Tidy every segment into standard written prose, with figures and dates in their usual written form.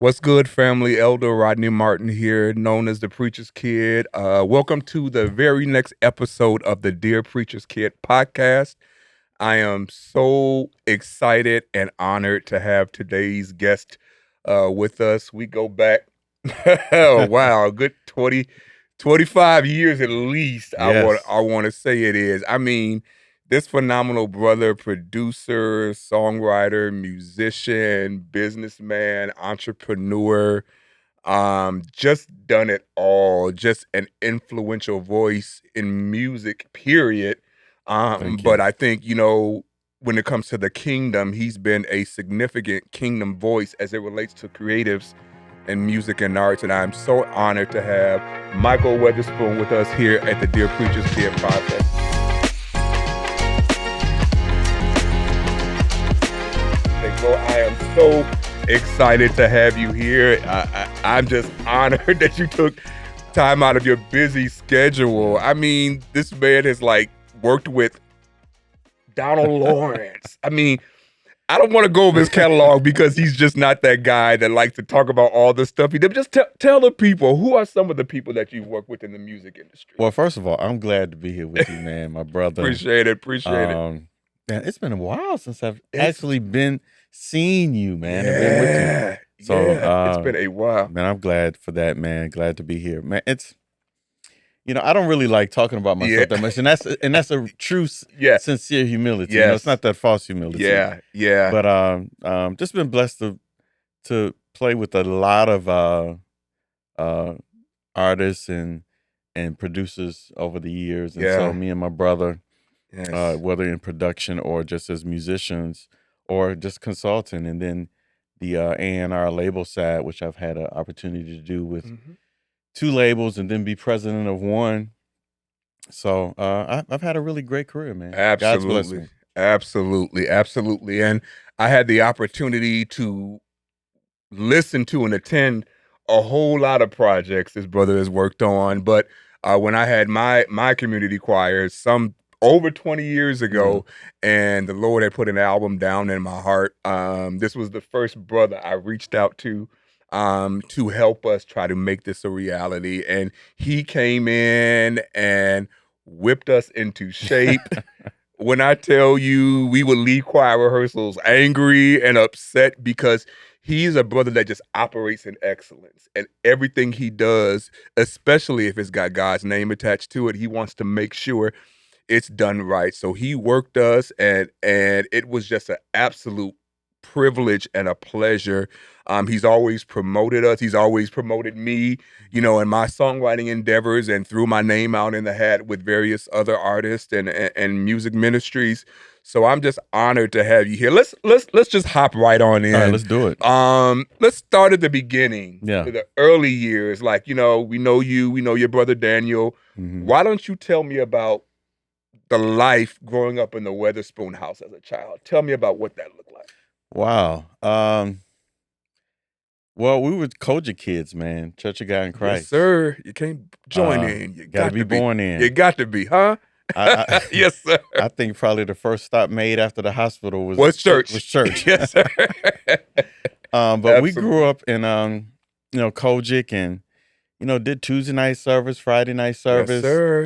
What's good, family? Elder Rodney Martin here, known as the Preacher's Kid. Welcome to the very next episode of the Dear Preacher's Kid podcast. I am so excited and honored to have today's guest with us. We go back, oh, wow, a good 25 years at least, Yes. I want to say it is. I mean, this phenomenal brother, producer, songwriter, musician, businessman, entrepreneur, just done it all, just an influential voice in music, period. Thank But you. I think, when it comes to the kingdom, he's been a significant kingdom voice as it relates to creatives in music and arts. And I'm so honored to have Michael Weatherspoon with us here at the Dear Preacher's Kid podcast. Well, I am so excited to have you here. I'm just honored that you took time out of your busy schedule. I mean, this man has worked with Donald Lawrence. I mean, I don't want to go over his catalog because he's just not that guy that likes to talk about all the stuff he did. Just tell the people, who are some of the people that you've worked with in the music industry? Well, first of all, I'm glad to be here with you, man, my brother. Appreciate it. Man, it's been a while since I've actually been seeing you, man. I've been with you. So, it's been a while. Man, I'm glad for that, man. Glad to be here. Man, it's I don't really like talking about myself that much. And that's a true sincere humility. It's not that false humility. Yeah. But just been blessed to play with a lot of artists and producers over the years. And so me and my brother, whether in production or just as musicians or just consulting, and then the A&R label side, which I've had an opportunity to do with two labels and then be president of one. So I've had a really great career, man. God's blessed me. Absolutely. And I had the opportunity to listen to and attend a whole lot of projects this brother has worked on. But when I had my community choir, some over 20 years ago, and the Lord had put an album down in my heart, this was the first brother I reached out to help us try to make this a reality. And he came in and whipped us into shape. When I tell you, we would leave choir rehearsals angry and upset because he's a brother that just operates in excellence. And everything he does, especially if it's got God's name attached to it, he wants to make sure it's done right. So he worked us, and it was just an absolute privilege and a pleasure. He's always promoted us. He's always promoted me, in my songwriting endeavors, and threw my name out in the hat with various other artists and music ministries. So I'm just honored to have you here. Let's just hop right on in. All right, let's do it. Let's start at the beginning. Yeah. The early years. We know you, we know your brother Daniel. Why don't you tell me about the life growing up in the Weatherspoon house as a child? Tell me about what that looked like. Wow. Well, we were Koja kids, man. Church of God in Christ. Yes, sir. You can't join in. You got to be born in. You got to be, huh? Yes, sir. I think probably the first stop made after the hospital was church. Yes, sir. But absolutely. We grew up in Kojic, and did Tuesday night service, Friday night service.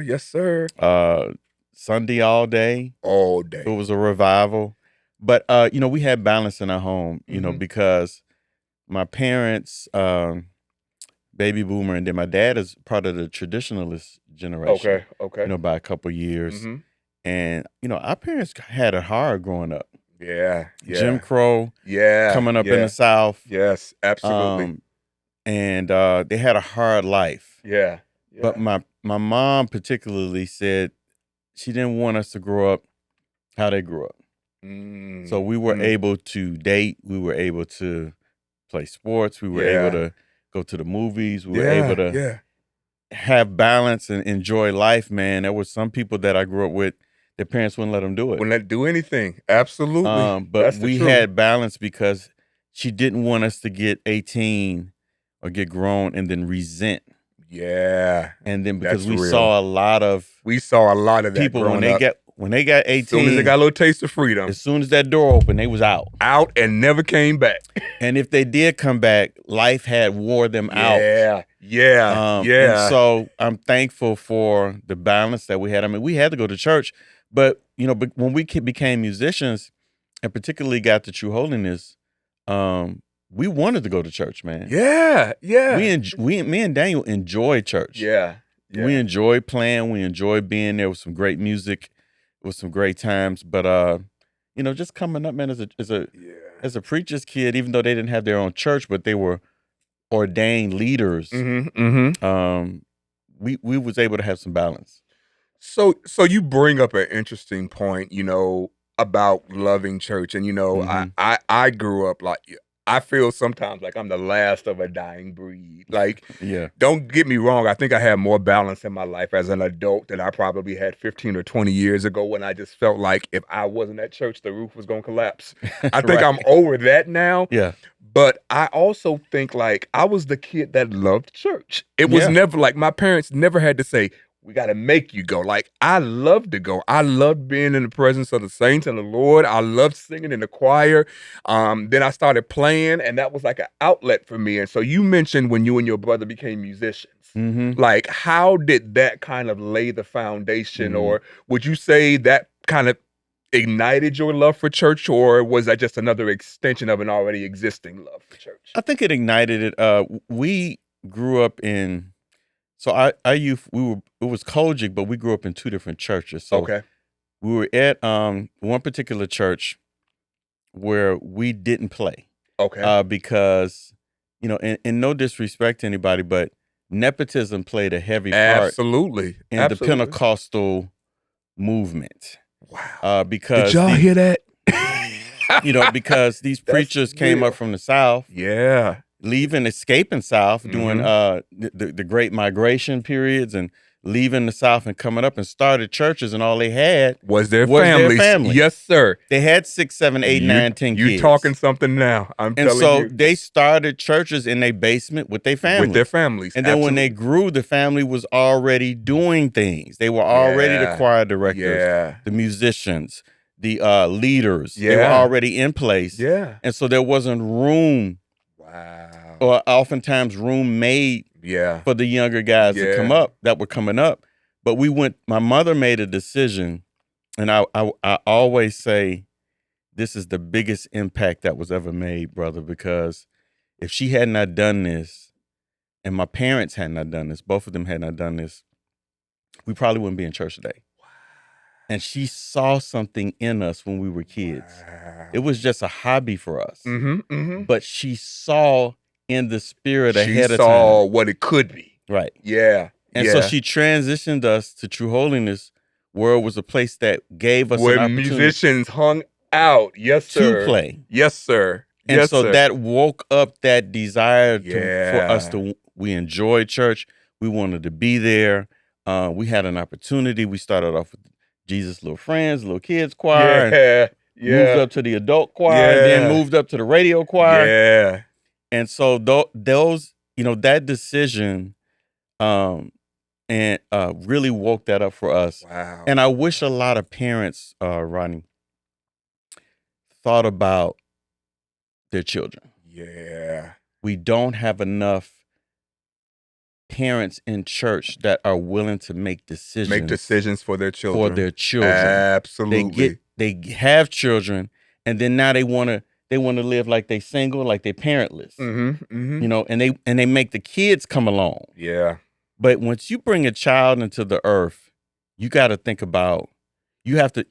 Yes, sir. Sunday all day. It was a revival. But we had balance in our home, because my parents, baby boomer, and then my dad is part of the traditionalist generation. Okay. By a couple years. And our parents had it hard growing up. Yeah. Jim Crow. Coming up in the South. Yes, absolutely. And they had a hard life. Yeah. But my mom particularly said she didn't want us to grow up how they grew up. So we were able to date. We were able to play sports. We were able to go to the movies. We were able to have balance and enjoy life, man. There were some people that I grew up with, their parents wouldn't let them do it. Wouldn't let them do anything. Absolutely. But we had balance because she didn't want us to get 18 or get grown and then resent. Yeah. And then because we saw a lot of that people when when they got 18, as soon as they got a little taste of freedom, as soon as that door opened, they was out and never came back. And if they did come back, life had wore them out. Yeah. And so I'm thankful for the balance that we had. I mean, we had to go to church, but but when we became musicians, and particularly got to True Holiness, we wanted to go to church, man. Yeah. Me and Daniel enjoy church. Yeah. We enjoy playing. We enjoy being there with some great music, with some great times. But just coming up, man, as a preacher's kid, even though they didn't have their own church, but they were ordained leaders. We was able to have some balance. So you bring up an interesting point, about loving church, and I grew up like, I feel sometimes like I'm the last of a dying breed. Like, don't get me wrong, I think I had more balance in my life as an adult than I probably had 15 or 20 years ago, when I just felt like if I wasn't at church, the roof was gonna collapse. I think I'm over that now. Yeah. But I also think, like, I was the kid that loved church. It was never like, my parents never had to say, we got to make you go. Like, I loved to go. I loved being in the presence of the saints and the Lord. I loved singing in the choir. Then I started playing, and that was like an outlet for me. And so you mentioned when you and your brother became musicians. Like, how did that kind of lay the foundation? Or would you say that kind of ignited your love for church, or was that just another extension of an already existing love for church? I think it ignited it. We grew up in, so our youth, it was Kojic, but we grew up in two different churches. So we were at one particular church where we didn't play. Because, and no disrespect to anybody, but nepotism played a heavy part in the Pentecostal movement. Wow. Because did y'all hear that? Because these preachers came up from the South. Yeah. Escaping South during the Great Migration periods, and leaving the South and coming up, and started churches, and all they had was their families. Yes, sir. They had 6, 7, 8, 9, 10 kids. You talking something now. I'm telling you. And so they started churches in their basement with their families. With their families. And then when they grew, the family was already doing things. They were already the choir directors, the musicians, the leaders. They were already in place. And so there wasn't room. Wow. Or oftentimes room made for the younger guys that come up, that were coming up. But my mother made a decision, and I always say this is the biggest impact that was ever made, brother, because if she had not done this, and my parents had not done this, both of them had not done this, we probably wouldn't be in church today. Wow. And she saw something in us when we were kids. Wow. It was just a hobby for us. But she saw in the spirit ahead of time. She saw what it could be. Right. Yeah. And so she transitioned us to True Holiness, where it was a place that gave us an opportunity. Where musicians hung out. Yes, sir. To play. Yes, sir. And so that woke up that desire for us to, we enjoyed church. We wanted to be there. We had an opportunity. We started off with Jesus Little Friends, Little Kids Choir. Moved up to the adult choir, and then moved up to the radio choir. And so those, that decision really woke that up for us. Wow. And I wish a lot of parents, Rodney, thought about their children. Yeah. We don't have enough parents in church that are willing to make decisions for their children. Absolutely. They have children, and then now they want to live like they single, like they parentless. And they make the kids come along. Yeah. But once you bring a child into the earth, you got to think about, you have to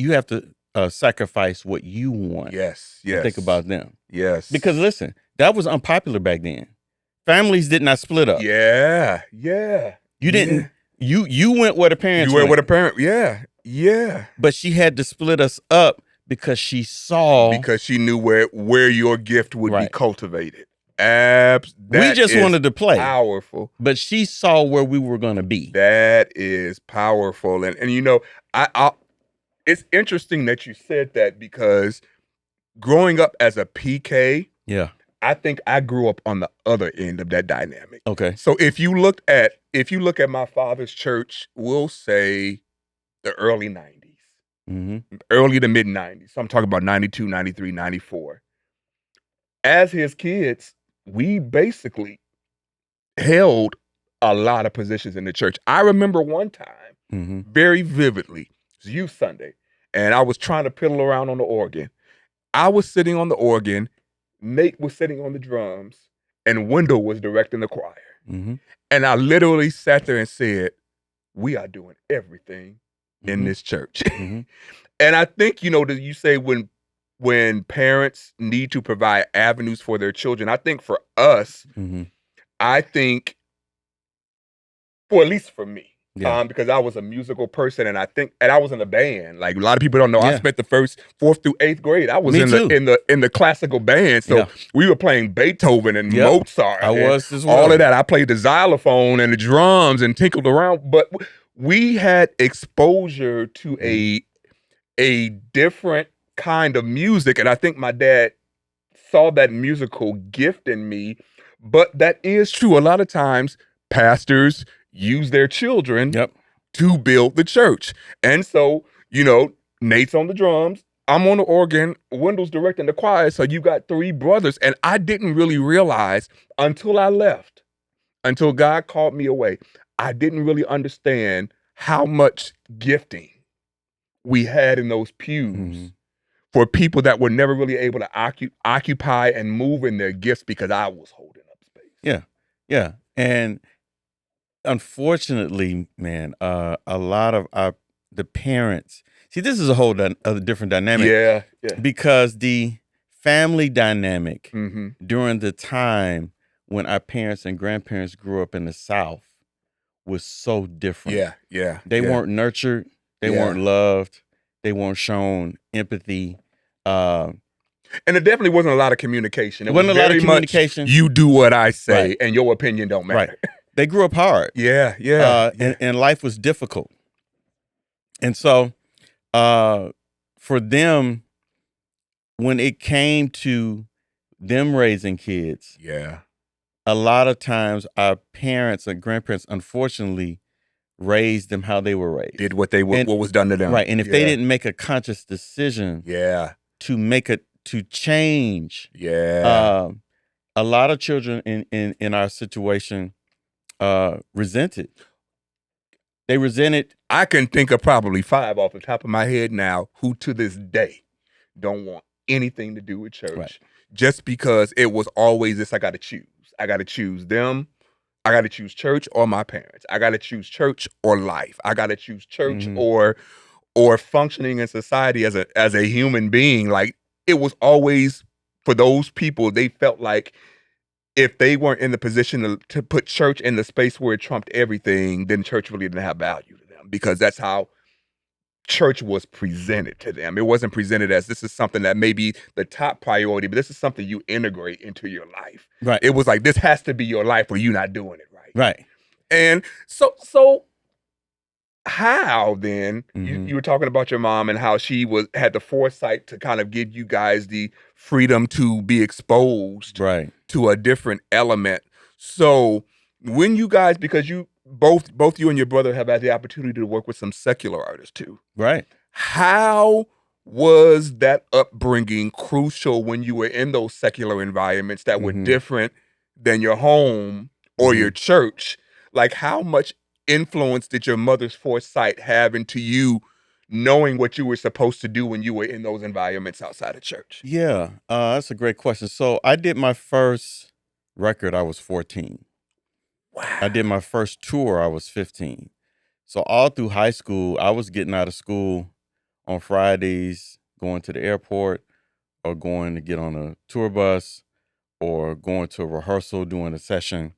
sacrifice what you want. Yes. Think about them. Yes. Because listen, that was unpopular back then. Families did not split up. Yeah. You didn't. You went where the parents went. You went where the parent. Yeah. But she had to split us up because she saw. Because she knew where your gift would be cultivated. We just wanted to play. Powerful. But she saw where we were going to be. That is powerful. And I it's interesting that you said that, because growing up as a PK, I think I grew up on the other end of that dynamic. Okay. So if you look at my father's church, we'll say the early 90s. early to mid 90s. So I'm talking about 92, 93, 94. As his kids, we basically held a lot of positions in the church. I remember one time very vividly. It was Youth Sunday, and I was trying to piddle around on the organ. I was sitting on the organ, Nate was sitting on the drums, and Wendell was directing the choir. And I literally sat there and said, we are doing everything in this church. And I think, you say when parents need to provide avenues for their children, I think for us, I think, at least for me, because I was a musical person, and I was in a band. Like a lot of people don't know, I spent the first 4th through 8th grade. I was in the classical band, so we were playing Beethoven and Mozart. I was as well. All of that. I played the xylophone and the drums and tinkled around, but we had exposure to a different kind of music, and I think my dad saw that musical gift in me. But that is true. A lot of times, pastors use their children to build the church. And so, Nate's on the drums, I'm on the organ, Wendell's directing the choir, so you got 3 brothers. And I didn't really realize until I left, until God called me away, I didn't really understand how much gifting we had in those pews for people that were never really able to occupy and move in their gifts because I was holding up space. Yeah. And unfortunately, man, a lot of the parents, see, this is a whole other different dynamic. Yeah. Because the family dynamic during the time when our parents and grandparents grew up in the South was so different. Yeah. They weren't nurtured. They weren't loved. They weren't shown empathy. And it definitely wasn't a lot of communication. It wasn't a lot of communication. You do what I say, and your opinion don't matter. Right. They grew up hard. Yeah. And life was difficult. And so for them, when it came to them raising kids, a lot of times our parents and grandparents, unfortunately, raised them how they were raised. Did what was done to them. Right. And if they didn't make a conscious decision to change, a lot of children in our situation resented. They resented. I can think of probably 5 off the top of my head now who to this day don't want anything to do with church, just because it was always this: I got to choose. I got to choose them. I got to choose church or my parents. I got to choose church or life. I got to choose church or functioning in society as a human being. Like, it was always, for those people, they felt like if they weren't in the position to put church in the space where it trumped everything, then church really didn't have value to them, because that's how church was presented to them. It wasn't presented as this is something that may be the top priority, but this is something you integrate into your life. Right. It was like, this has to be your life or you're not doing it right. Right. And so how then, you were talking about your mom and how she had the foresight to kind of give you guys the freedom to be exposed to a different element. So when you guys, because you both you and your brother have had the opportunity to work with some secular artists too. Right. How was that upbringing crucial when you were in those secular environments that were different than your home or your church? Like, how much influence did your mother's foresight have into you knowing what you were supposed to do when you were in those environments outside of church? Yeah, that's a great question. So I did my first record, I was 14. Wow. I did my first tour, I was 15. So all through high school, I was getting out of school on Fridays, going to the airport, or going to get on a tour bus, or going to a rehearsal, doing a session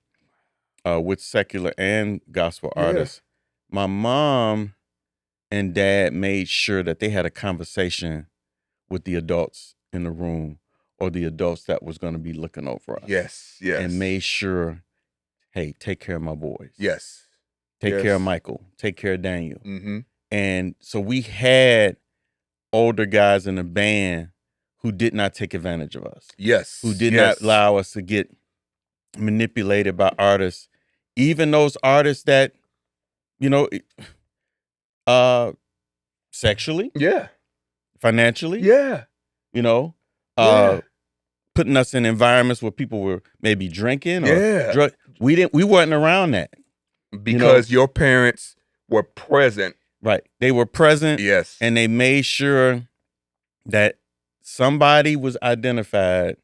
with secular and gospel artists. My mom and dad made sure that they had a conversation with the adults in the room, or the adults that was going to be looking over us. Yes. And made sure, hey, take care of my boys. Yes. Take care of Michael. Take care of Daniel. And so we had older guys in the band who did not take advantage of us. Yes. Who did not allow us to get manipulated by artists. Even those artists that, sexually, Yeah. financially, Yeah. you know, Yeah. putting us in environments where people were maybe drinking or Yeah. drug. We weren't around that. Because your parents were present. Right. They were present. Yes. And they made sure that somebody was identified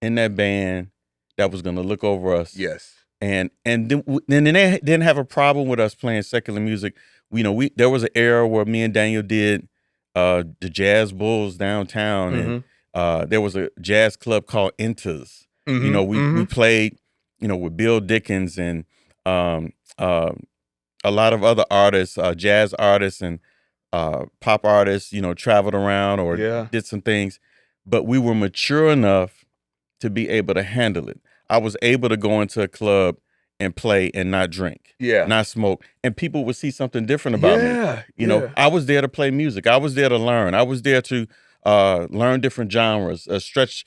in that band that was going to look over us. Yes. And then they didn't have a problem with us playing secular music. There was an era where me and Daniel did the Jazz Bulls downtown, and there was a jazz club called Enters. We played, with Bill Dickens and a lot of other artists, jazz artists and pop artists, traveled around or did some things, but we were mature enough to be able to handle it. I was able to go into a club and play and not drink, not smoke, and people would see something different about me. I was there to play music. I was there to learn. I was there to learn different genres, stretch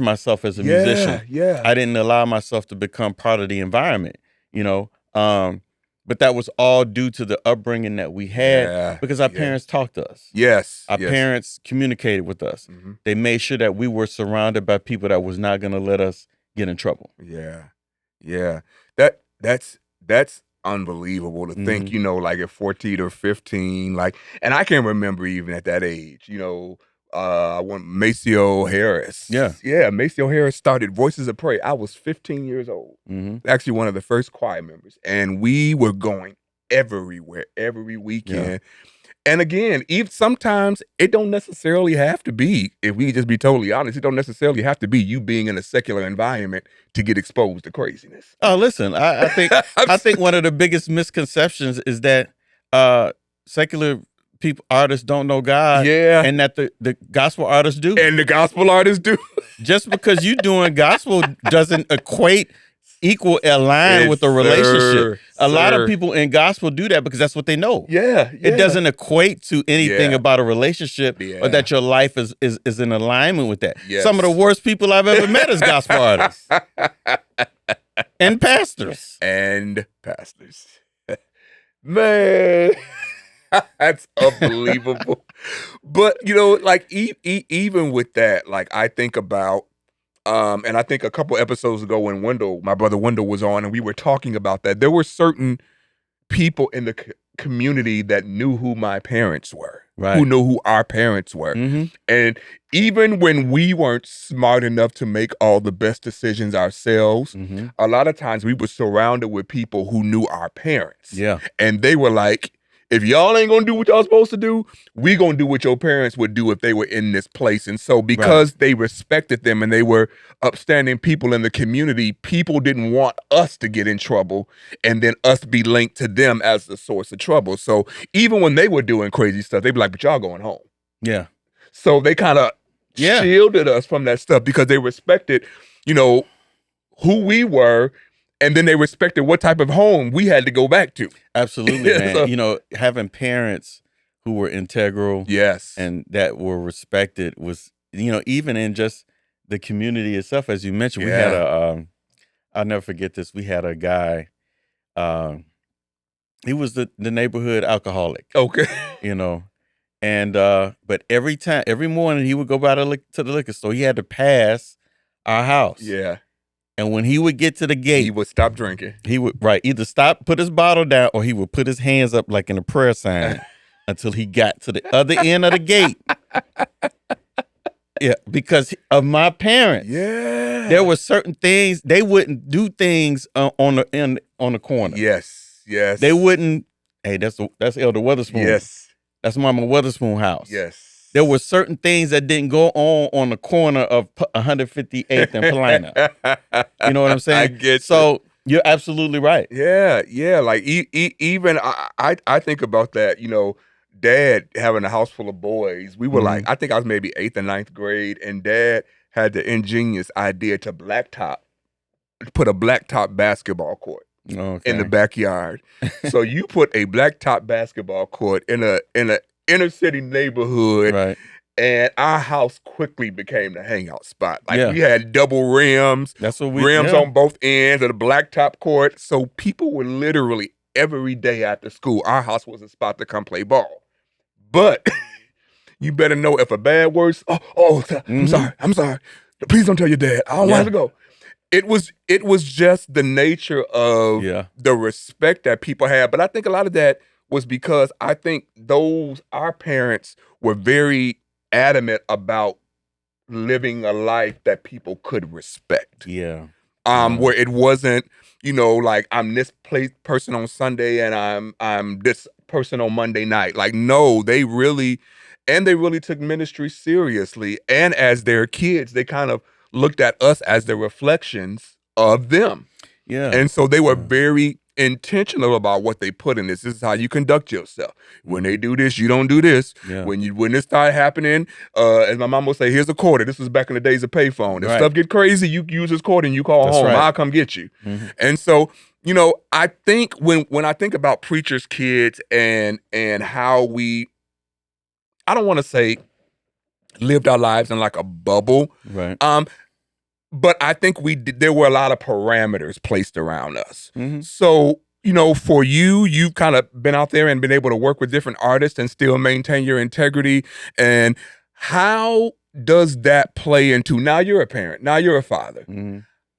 myself as a musician. I didn't allow myself to become part of the environment, but that was all due to the upbringing that we had because our parents talked to us. Our parents communicated with us. They made sure that we were surrounded by people that was not going to let us get in trouble. Yeah. That's unbelievable to think, like at 14 or 15, and I can remember even at that age, when Maceo Harris. Maceo Harris started Voices of Prayer. I was 15 years old. Actually one of the first choir members. And we were going everywhere, every weekend. And again, sometimes it don't necessarily have to be, if we just be totally honest, it don't necessarily have to be you being in a secular environment to get exposed to craziness. Oh, listen, I think one of the biggest misconceptions is that secular artists don't know God, and that the gospel artists do. And the gospel artists do. Just because you doing gospel doesn't align with the relationship. A lot of people in gospel do that because that's what they know. It doesn't equate to anything about a relationship or that your life is in alignment with that. Some of the worst people I've ever met is gospel artists. And pastors. Man, that's unbelievable. But, even with that, I think about, and I think a couple episodes ago when my brother Wendell was on, and we were talking about that, there were certain people in the community that knew who my parents were, who knew who our parents were. And even when we weren't smart enough to make all the best decisions ourselves, a lot of times we were surrounded with people who knew our parents. And they were like, if y'all ain't gonna do what y'all supposed to do, we gonna do what your parents would do if they were in this place. And so because they respected them and they were upstanding people in the community, people didn't want us to get in trouble and then us be linked to them as the source of trouble. So even when they were doing crazy stuff, they'd be like, but y'all going home. So they kind of shielded us from that stuff because they respected, who we were. And then they respected what type of home we had to go back to. Absolutely, man. So, having parents who were integral, and that were respected was, even in just the community itself, as you mentioned, we had I'll never forget this. We had a guy, he was the neighborhood alcoholic. And but every morning he would go by to the liquor store. He had to pass our house. And when he would get to the gate, he would stop drinking. He would either stop, put his bottle down, or he would put his hands up like in a prayer sign until he got to the other end of the gate. Because of my parents. There were certain things they wouldn't do things on the corner. They wouldn't. Hey, that's Elder Weatherspoon. That's Mama Weatherspoon house. There were certain things that didn't go on the corner of 158th and Paulina. You know what I'm saying? I get so you're absolutely right. Like even I think about that. Dad having a house full of boys. We were like, I think I was maybe 8th or 9th grade, and Dad had the ingenious idea to put a blacktop basketball court in the backyard. So you put a blacktop basketball court in a inner city neighborhood, and our house quickly became the hangout spot. We had double rims, rims on both ends of the blacktop court. So people were literally every day after school, our house was a spot to come play ball. But you better know if a bad word, I'm sorry. Please don't tell your dad. I don't want to go. It was just the nature of the respect that people had. But I think a lot of that was because I think our parents were very adamant about living a life that people could respect. Where it wasn't, like I'm this person on Sunday and I'm this person on Monday night. Like, no, they really took ministry seriously. And as their kids, they kind of looked at us as the reflections of them. And so they were very intentional about what they put in this. This is how you conduct yourself. When they do this, you don't do this. When this started happening, as my mom would say, here's a quarter. This was back in the days of payphone. If stuff get crazy, you use this quarter and you call home. I'll come get you. And so, I think when I think about preachers' kids and how I don't want to say lived our lives in like a bubble. But I think there were a lot of parameters placed around us. So, for you've kind of been out there and been able to work with different artists and still maintain your integrity. And how does that play into, now you're a parent, now you're a father.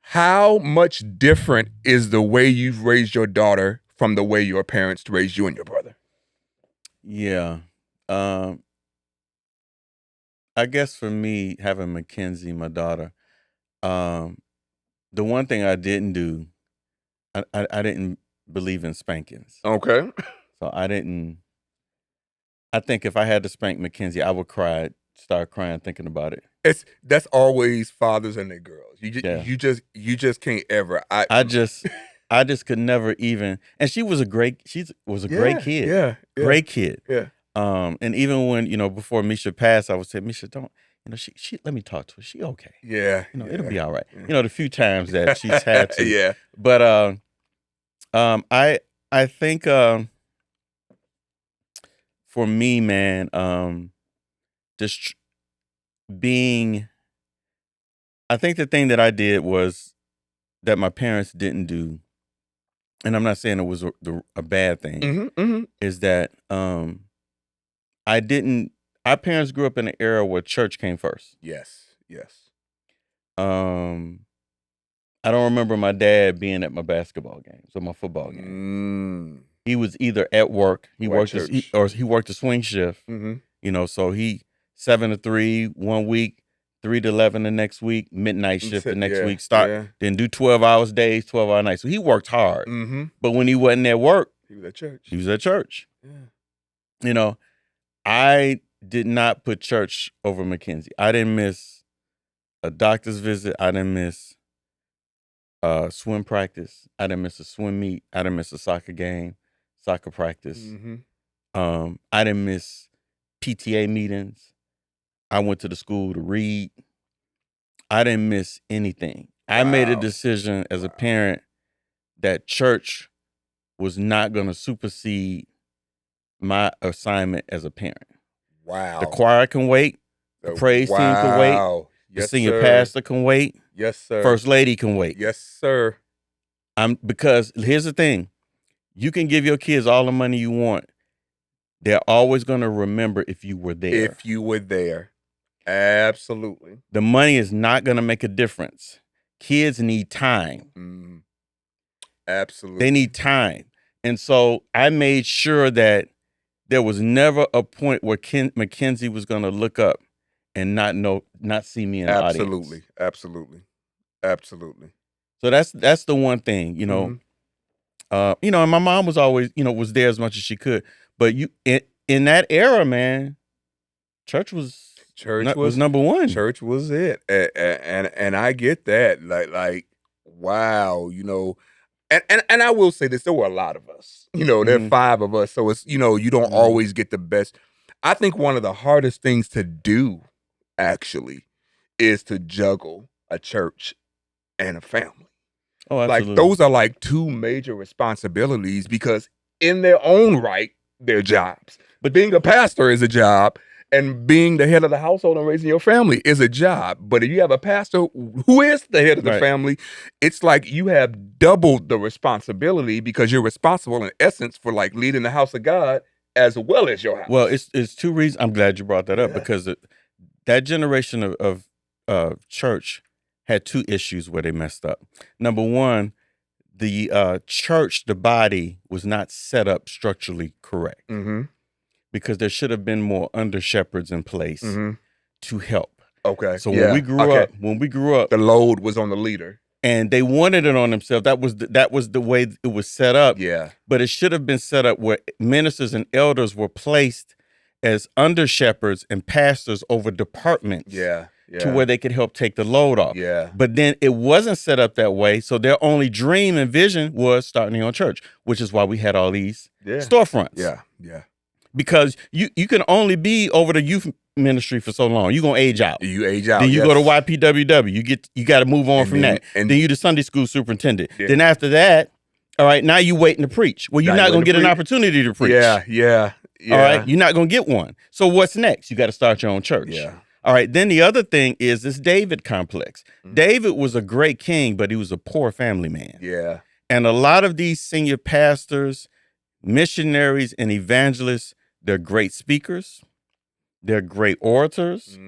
How much different is the way you've raised your daughter from the way your parents raised you and your brother? I guess for me, having Mackenzie, my daughter, the one thing I didn't do, I didn't believe in spankings. Okay. So I think if I had to spank Mackenzie, I would start crying thinking about it. That's always fathers and their girls. You just can't ever. I just could never even. And she was a great kid. Great kid. And even when, before Misha passed, I would say, Misha, don't, she let me talk to her. She okay. It'll be all right. The few times that she's had to. But I think for me, man, just I think the thing that I did was that my parents didn't do, and I'm not saying it was a bad thing, is that our parents grew up in an era where church came first. Yes. I don't remember my dad being at my basketball games or my football games. He was either at work, he worked a swing shift. So he 7 to 3 1 week, 3 to 11 the next week, midnight shift the next week, then do 12-hour days, 12-hour nights. So he worked hard. But when he wasn't at work, he was at church. He was at church. I did not put church over Mackenzie. I didn't miss a doctor's visit. I didn't miss swim practice. I didn't miss a swim meet. I didn't miss a soccer game, soccer practice. I didn't miss PTA meetings. I went to the school to read. I didn't miss anything. I made a decision as a parent that church was not going to supersede my assignment as a parent. Wow. The choir can wait. The praise team can wait. The senior pastor can wait. Yes, sir. First lady can wait. Yes, sir. Because here's the thing. You can give your kids all the money you want. They're always going to remember if you were there. If you were there. Absolutely. The money is not going to make a difference. Kids need time. Absolutely. They need time. And so I made sure that there was never a point where Mackenzie was going to look up and not see me in the audience. Absolutely. So that's the one thing, and my mom was always, was there as much as she could. But in that era, man, church was number one. Church was it, and I get that. Like, wow, And I will say this, there were a lot of us. There are 5 of us, so it's, you don't always get the best. I think one of the hardest things to do, actually, is to juggle a church and a family. Oh, absolutely. Like, those are like 2 major responsibilities because in their own right, they're jobs. But being a pastor is a job. And being the head of the household and raising your family is a job. But if you have a pastor who is the head of the family, it's like you have doubled the responsibility because you're responsible in essence for like leading the house of God as well as your house. Well, it's two reasons. I'm glad you brought that up, because that generation of church had two issues where they messed up. Number one, the church, the body, was not set up structurally correct, because there should have been more under shepherds in place to help. Okay. So when we grew up, the load was on the leader, and they wanted it on themselves. That was the way it was set up. Yeah. But it should have been set up where ministers and elders were placed as under shepherds and pastors over departments. Yeah. To where they could help take the load off. Yeah. But then it wasn't set up that way. So their only dream and vision was starting their own church, which is why we had all these storefronts. Yeah. Yeah. Because you can only be over the youth ministry for so long. You're gonna age out. You age out. Then you go to YPWW. You got to move on from that. And then you the Sunday school superintendent. Yeah. Then after that, all right, now you waiting to preach. Well, you're not gonna get an opportunity to preach. Yeah. All right, you're not gonna get one. So what's next? You got to start your own church. Yeah. All right, then the other thing is this David complex. David was a great king, but he was a poor family man. Yeah. And a lot of these senior pastors, missionaries, and evangelists, they're great speakers. They're great orators.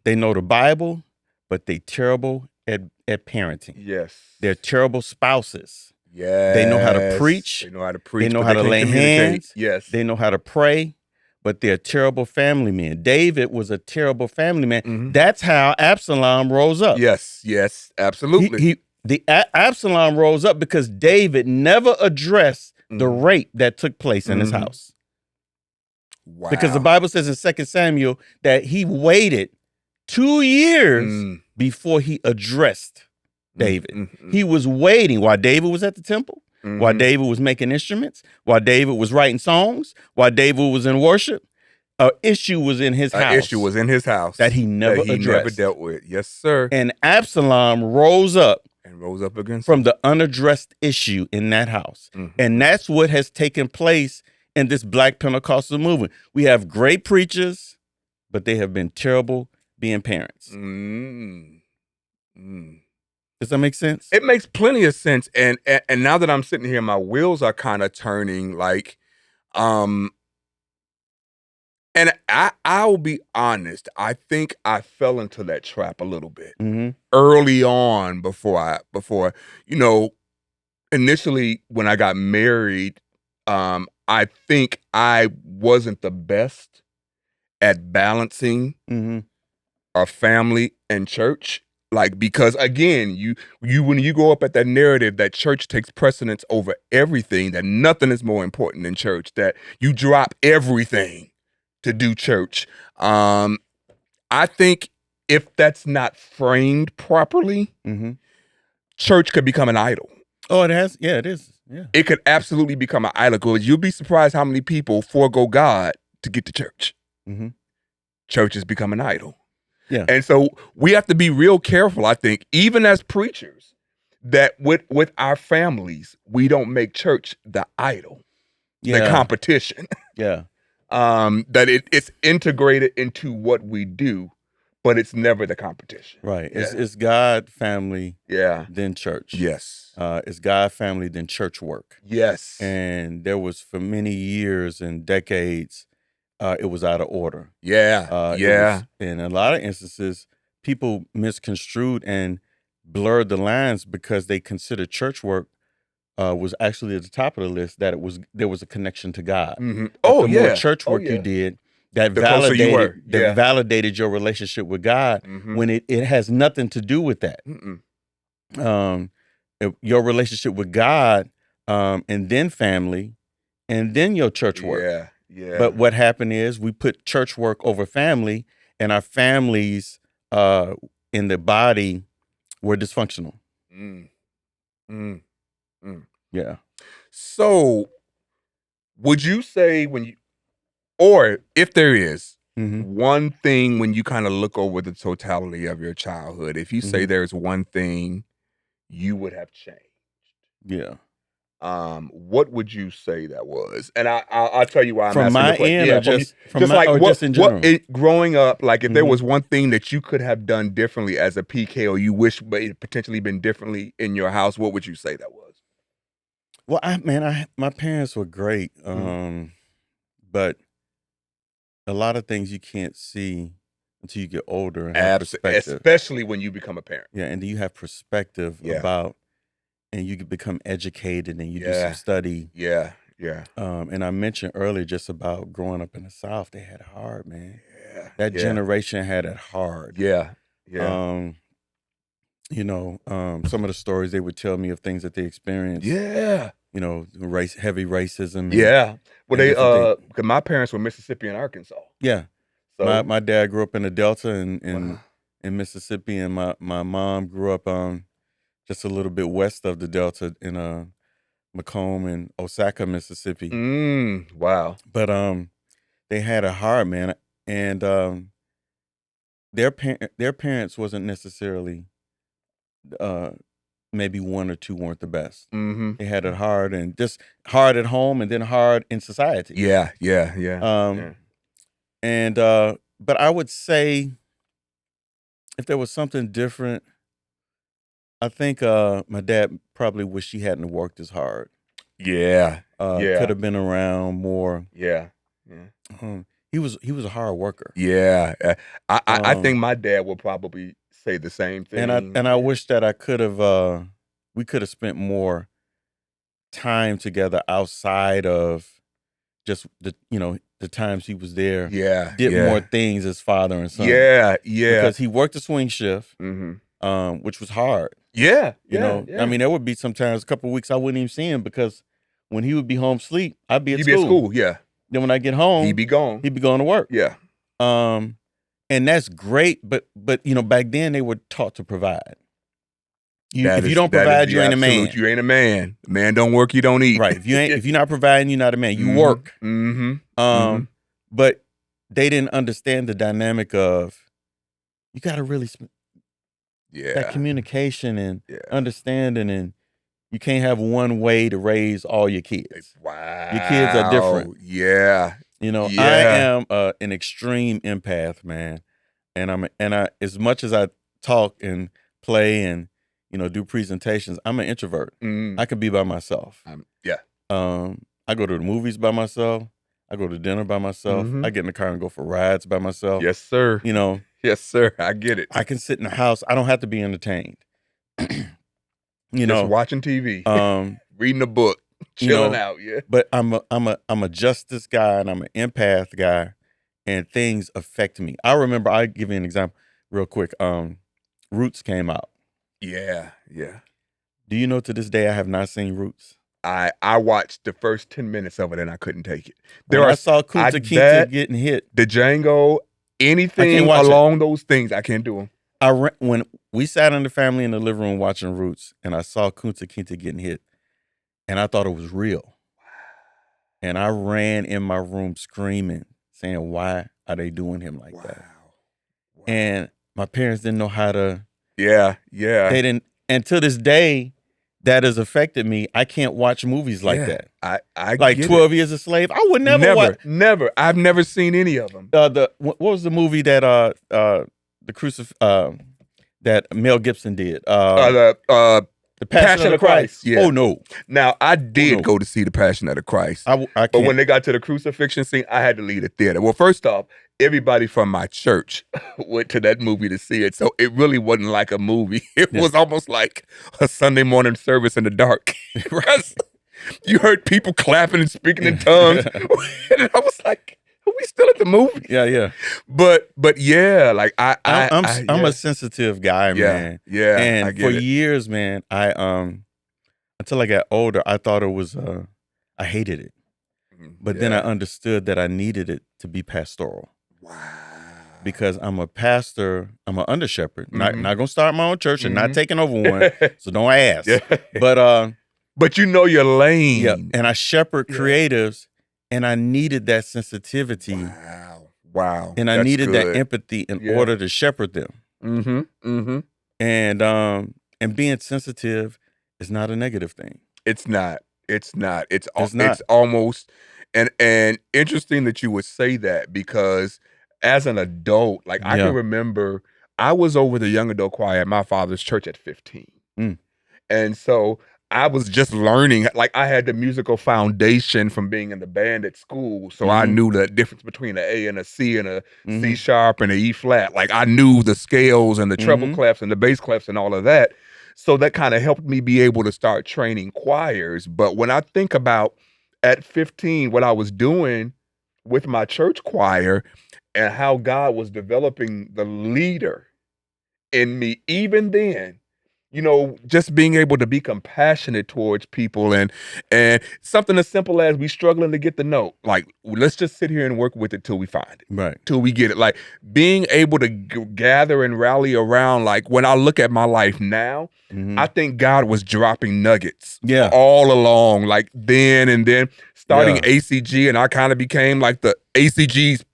They know the Bible, but they're terrible at parenting. Yes. They're terrible spouses. Yes. They know how to preach. They know how to preach. They know how to lay hands. Yes. They know how to pray. But they're terrible family men. David was a terrible family man. That's how Absalom rose up. Yes, absolutely. Absalom rose up because David never addressed the rape that took place in his house. Wow. Because the Bible says in 2 Samuel that he waited 2 years before he addressed David. He was waiting while David was at the temple. While David was making instruments, while David was writing songs, while David was in worship, an issue was in his house. An issue was in his house that he never addressed. Never dealt with. Yes, sir. And Absalom rose up against from the unaddressed issue in that house. And that's what has taken place in this Black Pentecostal movement. We have great preachers, but they have been terrible being parents. Does that make sense? It makes plenty of sense. And now that I'm sitting here, my wheels are kind of turning. Like, and I'll be honest. I think I fell into that trap a little bit early on before initially when I got married. I think I wasn't the best at balancing our family and church. Like, because again, you when you grow up at that narrative that church takes precedence over everything, that nothing is more important than church, that you drop everything to do church. I think if that's not framed properly, church could become an idol. Oh, it has? Yeah, it is. Yeah. It could absolutely become an idol, because you'll be surprised how many people forego God to get to church. Church has become an idol. Yeah. And so we have to be real careful, I think, even as preachers, that with our families, we don't make church the idol, the competition. Yeah. That it's integrated into what we do, but it's never the competition. Right. It's God, family, then church. Yes. It's God, family, then church work. Yes. And there was, for many years and decades, it was out of order. In a lot of instances, people misconstrued and blurred the lines because they considered church work was actually at the top of the list, that there was a connection to God. The more church work you did, that validated your relationship with God, when it has nothing to do with that. Your relationship with God, and then family, and then your church work. Yeah. But what happened is we put church work over family, and our families in the body were dysfunctional. Yeah. So would you say or if there is one thing, when you kind of look over the totality of your childhood, if you say there's one thing you would have changed, what would you say that was? And I'll tell you why I'm from asking my the question. end, Yeah, or just just in general. Growing up, like if there was one thing that you could have done differently as a PK, or you wish but it potentially been differently in your house, what would you say that was? Well, my parents were great, but a lot of things you can't see until you get older and have perspective. Especially when you become a parent. Yeah, and then you have perspective about, and you can become educated and you do some study. Yeah. And I mentioned earlier just about growing up in the South, they had it hard, man. That generation had it hard. Some of the stories they would tell me of things that they experienced. Heavy racism. Well, because my parents were Mississippi and Arkansas. Yeah. So my dad grew up in the Delta in Mississippi, and my mom grew up just a little bit west of the Delta in Macomb and Osaka, Mississippi. Wow. But they had it hard, man, and their parents wasn't necessarily maybe one or two weren't the best. They had it hard, and just hard at home and then hard in society. And but I would say if there was something different, I think my dad probably wished he hadn't worked as hard. Could have been around more. He was a hard worker. I think my dad will probably say the same thing. And I wish that we could have spent more time together outside of just the times he was there. Did more things as father and son. Because he worked a swing shift, which was hard. I mean, there would be sometimes a couple of weeks I wouldn't even see him because when he would be home asleep, I'd be at school. Then when I get home, he'd be gone. He'd be going to work. And that's great, but back then they were taught to provide. If you don't provide, you ain't a man. You ain't a man. Man don't work, you don't eat. Right. If you're not providing, you're not a man. You work. But they didn't understand the dynamic of you got to really that communication and understanding, and you can't have one way to raise all your kids. Wow. Your kids are different. I am an extreme empath, man, and I as much as I talk and play and do presentations, I'm an introvert. I can be by myself. I go to the movies by myself. I go to dinner by myself. I get in the car and go for rides by myself. Yes, sir. Yes, sir. I get it. I can sit in the house. I don't have to be entertained. Just watching TV, reading a book, chilling out. But I'm a justice guy and I'm an empath guy, and things affect me. I remember. I'll give you an example real quick. Roots came out. Do you know to this day I have not seen Roots? I watched the first 10 minutes of it and I couldn't take it. I saw Kunta Kinte getting hit. The Django, anything along those things, I can't do them. When we sat in the family in the living room watching Roots, and I saw Kunta Kinte getting hit, and I thought it was real. And I ran in my room screaming, saying, "Why are they doing him like that?" And my parents didn't know how to. They didn't, and to this day, that has affected me. I can't watch movies like that. I like 12 Years a Slave. I would never watch. Never. I've never seen any of them. What was the movie that that Mel Gibson did? The Passion of the Christ. Oh no! Now I did go to see the Passion of the Christ, but when they got to the crucifixion scene, I had to leave the theater. Well, first off, everybody from my church went to that movie to see it, so it really wasn't like a movie. It was almost like a Sunday morning service in the dark. You heard people clapping and speaking in tongues, and I was like, "Are we still at the movie?" But yeah, like I'm a sensitive guy, man. And for years, man, I until I got older, I thought it was I hated it. But then I understood that I needed it to be pastoral. Wow. Because I'm a pastor, I'm an under shepherd. Not gonna start my own church and not taking over one. So don't ask. But you know your lane. Yeah. And I shepherd creatives, and I needed that sensitivity. Wow. And I needed that empathy in order to shepherd them. And being sensitive is not a negative thing. It's not. It's almost and interesting that you would say that, because as an adult, like I can remember I was over the young adult choir at my father's church at 15. And so I was just learning. Like I had the musical foundation from being in the band at school, so I knew the difference between an A and a C and a C sharp and a E flat. Like I knew the scales and the treble clefs and the bass clefs and all of that. So that kind of helped me be able to start training choirs. But when I think about at 15 what I was doing with my church choir and how God was developing the leader in me, even then, just being able to be compassionate towards people and something as simple as we struggling to get the note. Like, let's just sit here and work with it till we find it. Right. Till we get it. Like being able to gather and rally around, like when I look at my life now, I think God was dropping nuggets all along, like then and then starting ACG, and I kind of became like the ACG's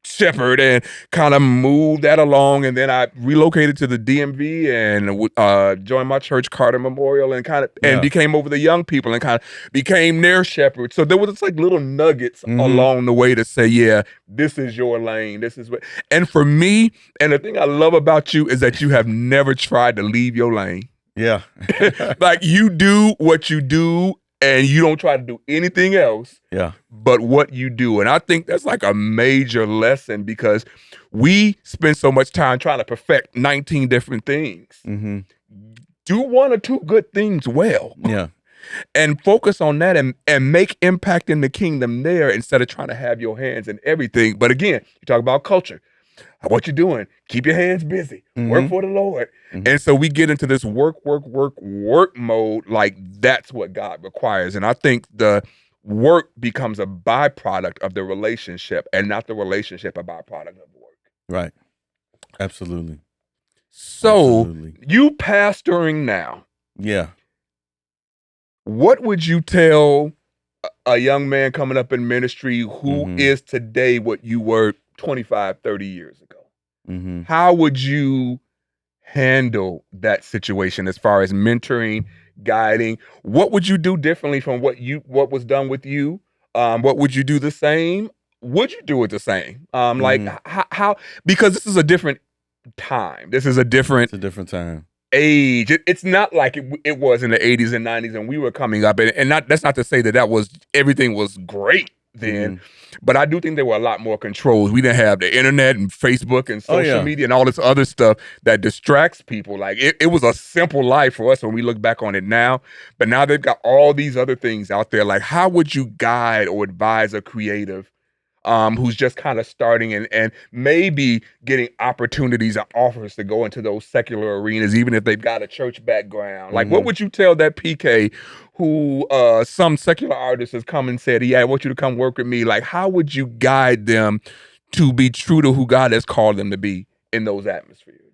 shepherd and kind of moved that along, and then I relocated to the DMV and joined my church, Carter Memorial, and and became over the young people and kind of became their shepherd. So there was just like little nuggets along the way to say, yeah, this is your lane, this is what. And for me, and the thing I love about you is that you have never tried to leave your lane. Yeah. Like you do what you do and you don't try to do anything else but what you do. And I think that's like a major lesson, because we spend so much time trying to perfect 19 different things. Do one or two good things well. And focus on that and make impact in the kingdom there instead of trying to have your hands in everything. But again, you talk about culture. What you doing? Keep your hands busy. Work for the Lord. And so we get into this work mode. Like that's what God requires. And I think the work becomes a byproduct of the relationship and not the relationship a byproduct of the work. Right. Absolutely. So you pastoring now. Yeah. What would you tell a young man coming up in ministry who is today what you were 25, 30 years ago? How would you handle that situation as far as mentoring, guiding? What would you do differently from what was done with you? What would you do the same? Would you do it the same? Like how, because this is a different time. This is a different time. Age. It's not like it was in the 80s and 90s and we were coming up, and that's not to say that was everything was great then, but I do think there were a lot more controls. We didn't have the internet and Facebook and social media and all this other stuff that distracts people. Like it was a simple life for us when we look back on it now, but now they've got all these other things out there. Like how would you guide or advise a creative who's just kind of starting and maybe getting opportunities and offers to go into those secular arenas, even if they've got a church background? Like, what would you tell that PK who some secular artist has come and said, yeah, I want you to come work with me? Like, how would you guide them to be true to who God has called them to be in those atmospheres?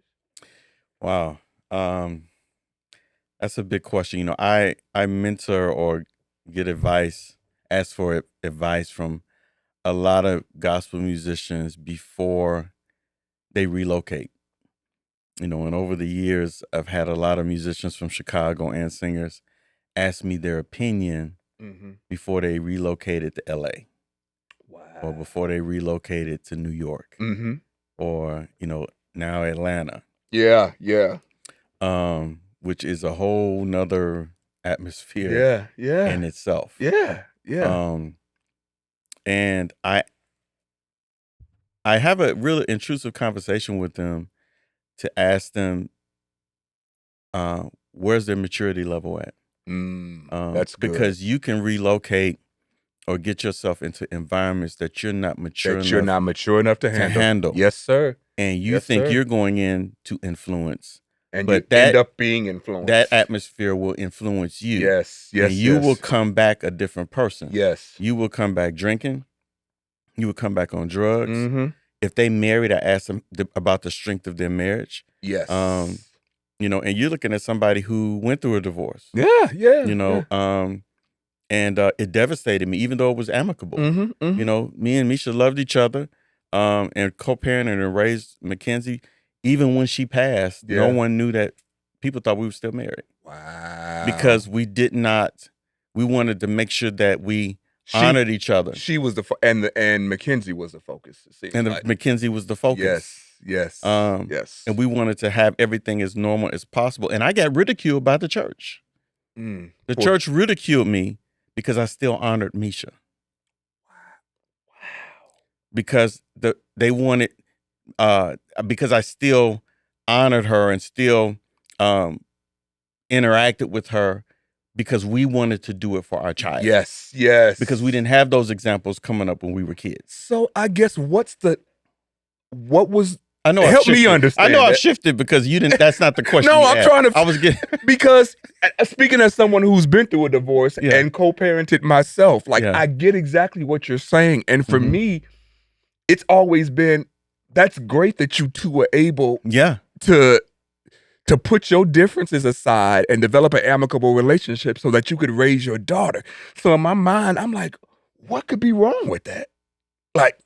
Wow. That's a big question. I mentor or get advice, ask for advice from a lot of gospel musicians before they relocate. And over the years, I've had a lot of musicians from Chicago and singers ask me their opinion before they relocated to LA. Wow. Or before they relocated to New York. Or, now Atlanta. Yeah. Which is a whole nother atmosphere in itself. Yeah. And I have a really intrusive conversation with them to ask them where's their maturity level at. That's good. Because you can relocate or get yourself into environments that you're not mature enough to handle. Yes, sir. And you think you're going in to influence. And you end up being influenced. That atmosphere will influence you. Yes. And you will come back a different person. Yes. You will come back drinking. You will come back on drugs. If they married, I ask them about the strength of their marriage. Yes. And you're looking at somebody who went through a divorce. Yeah. And it devastated me, even though it was amicable. Me and Misha loved each other, and co-parented and raised Mackenzie. Even when she passed, no one knew that. People thought we were still married. Wow. Because we wanted to make sure that we honored each other. She was and Mackenzie was the focus. Mackenzie was the focus. Yes. And we wanted to have everything as normal as possible. And I got ridiculed by the church. The church ridiculed me because I still honored Misha. Because they wanted, because I still honored her and still interacted with her, because we wanted to do it for our child. Yes. Because we didn't have those examples coming up when we were kids. So I guess what was? I know. Help me understand. I know I've shifted because you didn't. That's not the question. No, I'm trying to. I was getting because speaking as someone who's been through a divorce and co-parented myself, like I get exactly what you're saying, and for me, it's always been that's great that you two were able, to put your differences aside and develop an amicable relationship so that you could raise your daughter. So in my mind, I'm like, what could be wrong with that? Like,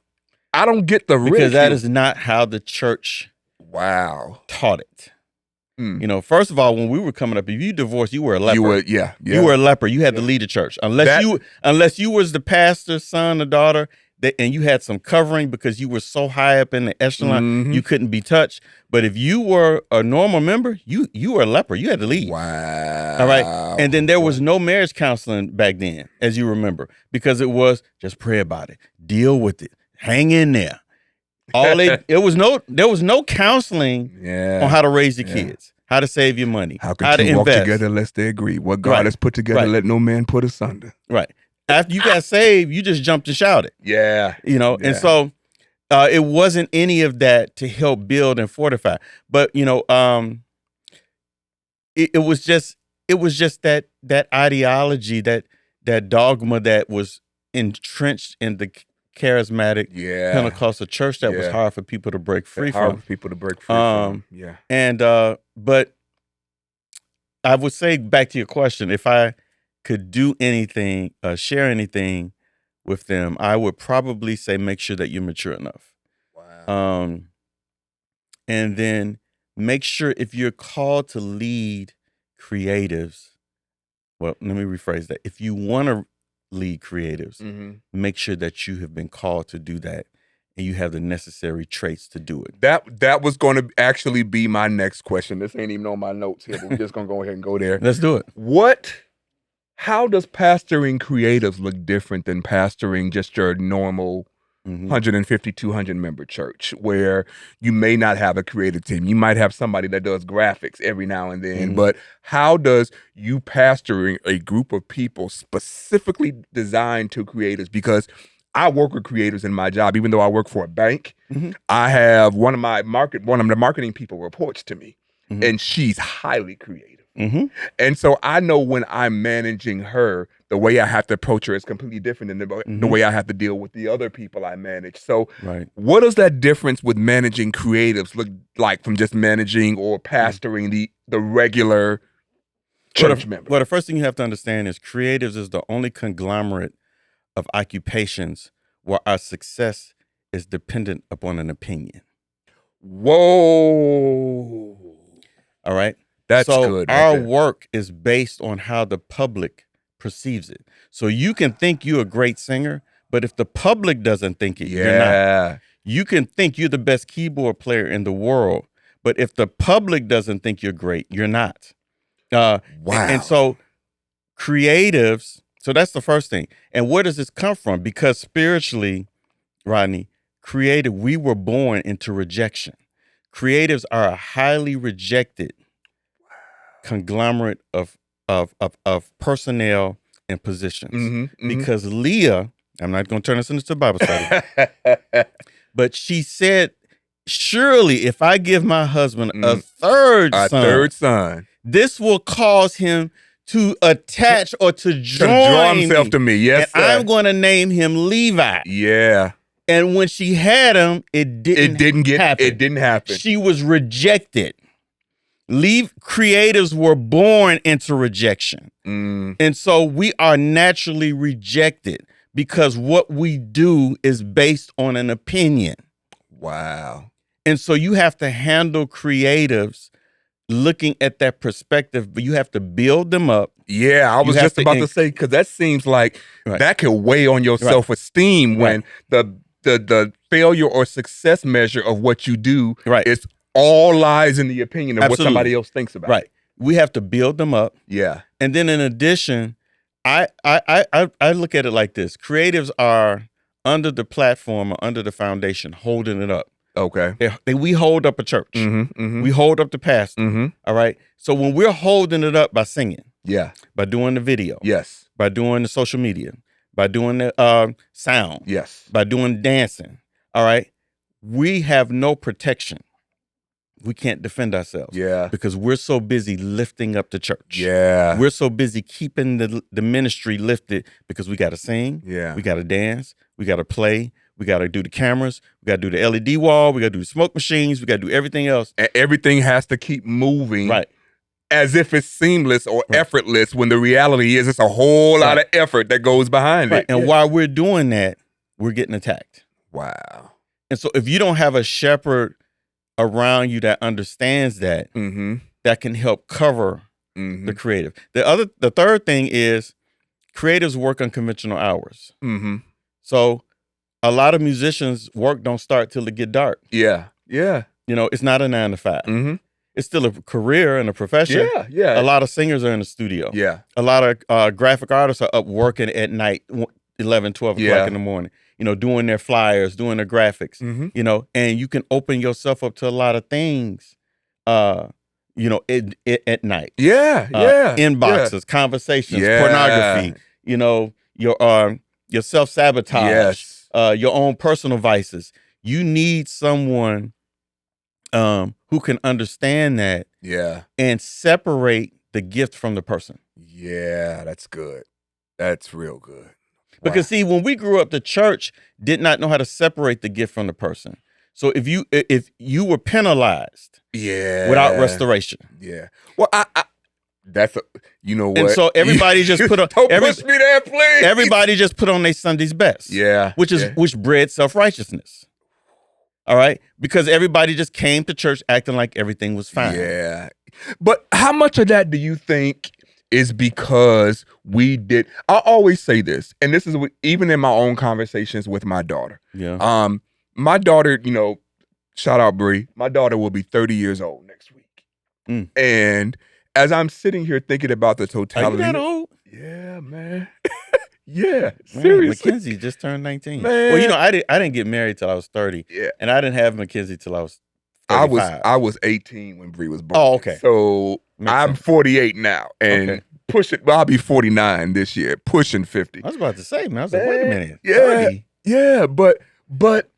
I don't get the ridicule. Because that is not how the church taught it. You know, first of all, when we were coming up, if you divorced, you were a leper. You were a leper. You had to lead the church. Unless you was the pastor's son or daughter, and you had some covering because you were so high up in the echelon, you couldn't be touched. But if you were a normal member, you were a leper. You had to leave. Wow. All right. And then there was no marriage counseling back then, as you remember, because it was just pray about it, deal with it, hang in there. There was no counseling on how to raise your kids, how to save your money, how to invest. Walk together unless they agree. What God has put together, let no man put asunder. Right. After you got saved, you just jumped and shouted. Yeah. You know, and so it wasn't any of that to help build and fortify. But, you know, it was just that ideology, that dogma that was entrenched in the charismatic Pentecostal church that was hard for people to break free from. And but I would say, back to your question, if I could do anything, share anything with them, I would probably say make sure that you're mature enough. Wow. And then make sure, if you're called to lead creatives, well, let me rephrase that. If you want to lead creatives, make sure that you have been called to do that and you have the necessary traits to do it. That was going to actually be my next question. This ain't even on my notes here, but we're just going to go ahead and go there. Let's do it. How does pastoring creatives look different than pastoring just your normal 150, 200 member church, where you may not have a creative team? You might have somebody that does graphics every now and then, but how does you pastoring a group of people specifically designed to creators? Because I work with creators in my job, even though I work for a bank. I have one of the marketing people reports to me, and she's highly creative. And so I know when I'm managing her, the way I have to approach her is completely different than the way I have to deal with the other people I manage. So what does that difference with managing creatives look like from just managing or pastoring the regular church member? Well, the first thing you have to understand is creatives is the only conglomerate of occupations where our success is dependent upon an opinion. Whoa. All right. That's good. Our work is based on how the public perceives it. So you can think you're a great singer, but if the public doesn't think it, you're not. You can think you're the best keyboard player in the world, but if the public doesn't think you're great, you're not. Wow. And so creatives, so that's the first thing. And where does this come from? Because spiritually, Rodney, we were born into rejection. Creatives are a highly rejected conglomerate of personnel and positions. Because Leah, I'm not going to turn this into a Bible study, but she said, surely if I give my husband a third son, this will cause him to attach or to draw himself to me. Yes, and I'm going to name him Levi. Yeah. And when she had him, it didn't happen. She was rejected. Creatives were born into rejection. And so we are naturally rejected because what we do is based on an opinion. Wow. And so you have to handle creatives looking at that perspective, but you have to build them up. Yeah, I was just about to say, because that seems like that could weigh on your self-esteem when the failure or success measure of what you do is all lies in the opinion of what somebody else thinks about. Right. We have to build them up. Yeah. And then in addition, I look at it like this. Creatives are under the platform or under the foundation, holding it up. Okay. We hold up a church. We hold up the pastor. All right. So when we're holding it up by singing, by doing the video, by doing the social media, by doing the sound, by doing dancing, all right, we have no protection. We can't defend ourselves. Because we're so busy lifting up the church. We're so busy keeping the ministry lifted because we got to sing. We got to dance. We got to play. We got to do the cameras. We got to do the LED wall. We got to do the smoke machines. We got to do everything else. And everything has to keep moving. Right. As if it's seamless or effortless, when the reality is it's a whole lot of effort that goes behind it. And while we're doing that, we're getting attacked. Wow. And so if you don't have a shepherd around you that understands that, that can help cover the creative. The third thing is creatives work unconventional hours. So a lot of musicians' work don't start till it get dark. Yeah. You know, it's not a 9 to 5. It's still a career and a profession. A lot of singers are in the studio. A lot of graphic artists are up working at night, 11, 12 o'clock in the morning, you know, doing their flyers, doing their graphics, you know, and you can open yourself up to a lot of things, you know, at night. Inboxes, conversations, pornography, you know, your self-sabotage, your own personal vices. You need someone who can understand that and separate the gift from the person. Yeah, that's good. That's real good. Because see, when we grew up, the church did not know how to separate the gift from the person. So if you were penalized without restoration. Well, that's you know what? And so everybody just put on push me there, please. Everybody just put on their Sunday's best. Which bred self-righteousness. All right? Because everybody just came to church acting like everything was fine. But how much of that do you think is because we did? I always say this, and this is even in my own conversations with my daughter. My daughter, you know, shout out Bree. My daughter will be 30 years old next week. And as I'm sitting here thinking about the totality. Are you that old? Yeah, man. Seriously. Mackenzie just turned 19. Man. Well, you know, I didn't get married till I was 30. And I didn't have Mackenzie till I was 35. I was 18 when Bree was born. Oh, okay. So I'm 48 now, and I'll be 49 this year, pushing 50. I was about to say, man, I was like, wait a minute. 30? But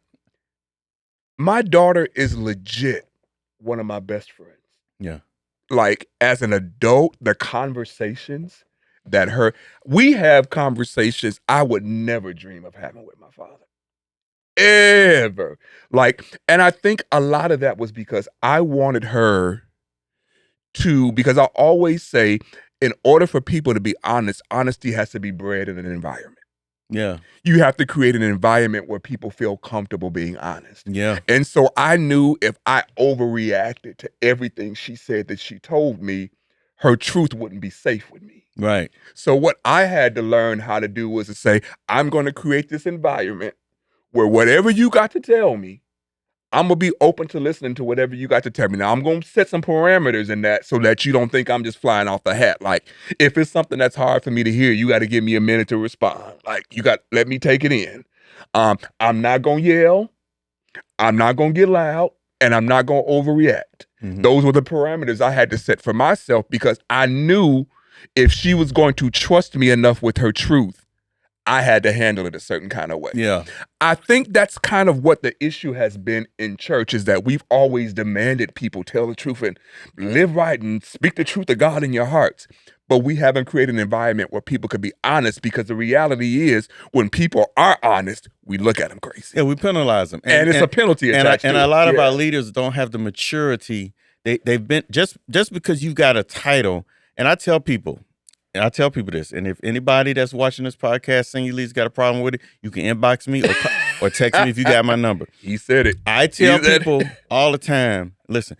my daughter is legit one of my best friends. Like, as an adult, the conversations that we have conversations I would never dream of having with my father. Ever. Like, and I think a lot of that was because I wanted her to, because I always say, in order for people to be honest, honesty has to be bred in an environment. You have to create an environment where people feel comfortable being honest. And so I knew if I overreacted to everything she said that she told me, her truth wouldn't be safe with me. So what I had to learn how to do was to say, I'm going to create this environment where whatever you got to tell me, I'm going to be open to listening to whatever you got to tell me. Now, I'm going to set some parameters in that so that you don't think I'm just flying off the hat. Like, if it's something that's hard for me to hear, you got to give me a minute to respond. Like, let me take it in. I'm not going to yell. I'm not going to get loud. And I'm not going to overreact. Those were the parameters I had to set for myself, because I knew if she was going to trust me enough with her truth, I had to handle it a certain kind of way. I think that's kind of what the issue has been in church, is that we've always demanded people tell the truth and live right and speak the truth of God in your hearts. But we haven't created an environment where people could be honest, because the reality is when people are honest, we look at them crazy. We penalize them. And it's a penalty attached to it. And a lot of our leaders don't have the maturity. They've been, just because you've got a title, and I tell people this, and if anybody that's watching this podcast, Senior Lead's got a problem with it, you can inbox me or text me if you got my number. He said it. I tell people all the time, listen,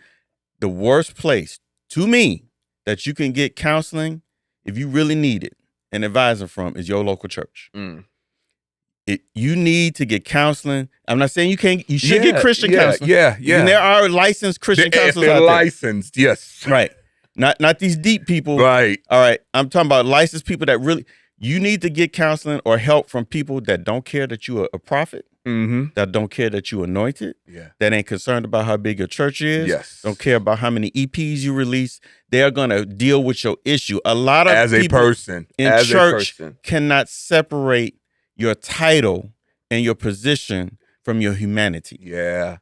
the worst place to me that you can get counseling, if you really need it, and advising from, is your local church. You need to get counseling. I'm not saying you should get Christian counseling. And there are licensed Christian counselors out there. They're licensed, yes. Right. Not these deep people. Right. All right. I'm talking about licensed people that really, you need to get counseling or help from people that don't care that you are a prophet, that don't care that you anointed, that ain't concerned about how big your church is, don't care about how many EPs you release. They're going to deal with your issue. A lot of people in church cannot separate your title and your position from your humanity. Yeah.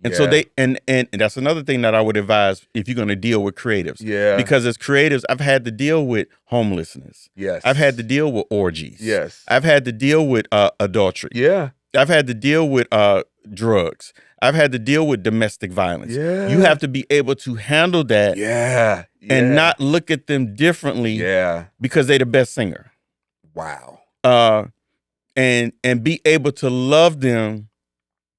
And so they and that's another thing that I would advise if you're going to deal with creatives. Yeah. Because as creatives, I've had to deal with homelessness. Yes. I've had to deal with orgies. Yes. I've had to deal with adultery. Yeah. I've had to deal with drugs. I've had to deal with domestic violence. Yeah. You have to be able to handle that. Yeah. And not look at them differently. Yeah. Because they're the best singer. Wow. And be able to love them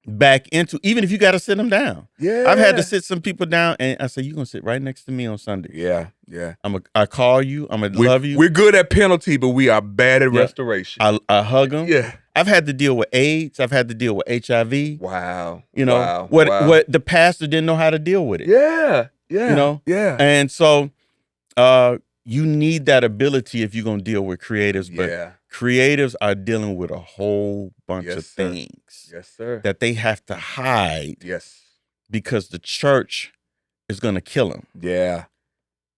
back into, even if you got to sit them down. Yeah. I've had to sit some people down and I say, you're going to sit right next to me on Sunday. Yeah. Yeah. I call you. I'm going to love you. We're good at penalty, but we are bad at restoration. I hug them. Yeah. I've had to deal with AIDS. I've had to deal with HIV. Wow. You know, what the pastor didn't know how to deal with it. Yeah. Yeah. You know? Yeah. And so you need that ability if you're going to deal with creatives. But creatives are dealing with a whole bunch of things. Yes, sir. That they have to hide. Yes. Because the church is going to kill them. Yeah.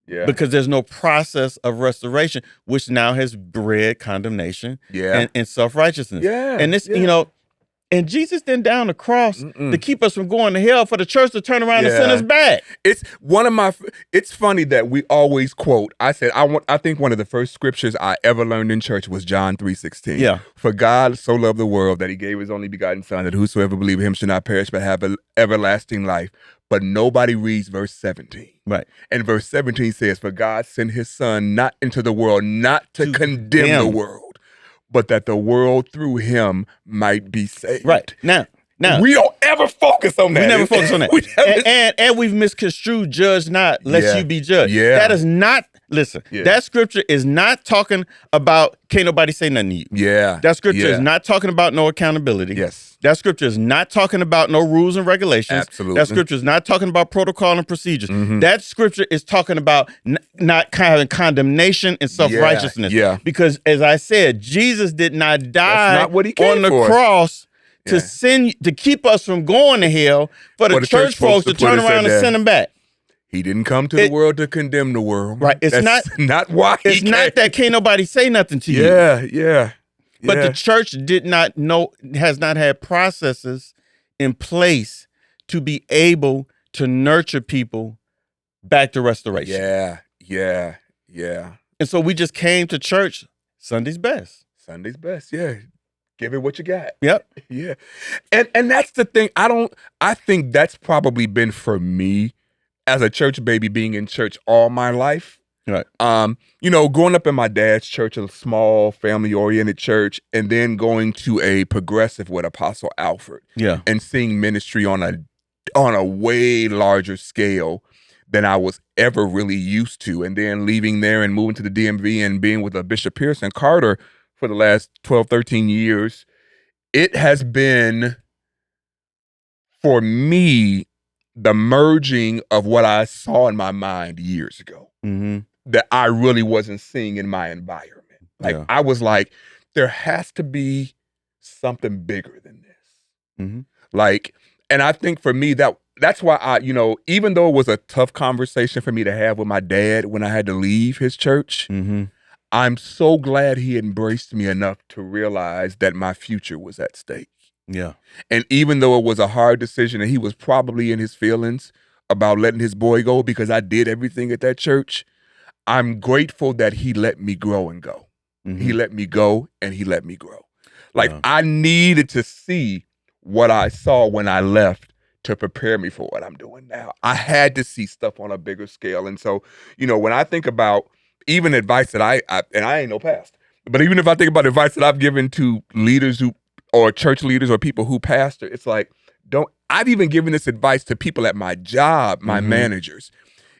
Yeah. Because there's no process of restoration, which now has bred condemnation and self-righteousness. Yeah. And this, you know, and Jesus didn't down the cross to keep us from going to hell, for the church to turn around and send us back. It's it's funny that we always quote. I think one of the first scriptures I ever learned in church was John 3:16. Yeah. For God so loved the world that he gave his only begotten son, that whosoever believe him should not perish but have everlasting life. But nobody reads verse 17. Right. And verse 17 says, for God sent his son not into the world, not to condemn the world, but that the world through him might be saved. Right. Now we don't ever focus on that. We never focus on that. and we've misconstrued judge not lest you be judged. Yeah. That is not, listen, that scripture is not talking about can't nobody say nothing to you. Yeah. That scripture is not talking about no accountability. Yes. That scripture is not talking about no rules and regulations. Absolutely. That scripture is not talking about protocol and procedures. That scripture is talking about not having condemnation and self-righteousness. Yeah. Because as I said, Jesus did not die not what he came on the for. cross to keep us from going to hell, for the church folks to turn around and send them back. He didn't come to the world to condemn the world. Right. It's not why he It's came. not that can't nobody say nothing to you. Yeah. But the church has not had processes in place to be able to nurture people back to restoration. Yeah. And so we just came to church Sunday's best. Yeah. Give it what you got. Yep. Yeah. And that's the thing. I think that's probably been for me as a church baby, being in church all my life. Right. You know, growing up in my dad's church, a small family-oriented church, and then going to a progressive with Apostle Alfred. Yeah. And seeing ministry on a way larger scale than I was ever really used to. And then leaving there and moving to the DMV and being with Bishop Pearson Carter for the last 12, 13 years. It has been, for me, the merging of what I saw in my mind years ago that I really wasn't seeing in my environment. Like I was like, there has to be something bigger than this. Like, and I think for me that's why I, you know, even though it was a tough conversation for me to have with my dad when I had to leave his church, I'm so glad he embraced me enough to realize that my future was at stake. Yeah. And even though it was a hard decision and he was probably in his feelings about letting his boy go because I did everything at that church, I'm grateful that he let me grow and go. He let me go and he let me grow. Like I needed to see what I saw when I left to prepare me for what I'm doing now. I had to see stuff on a bigger scale. And so, you know, when I think about even advice that I and I ain't no pastor, but even if I think about advice that I've given to leaders or church leaders or people who pastor, it's like, I've even given this advice to people at my job, my managers.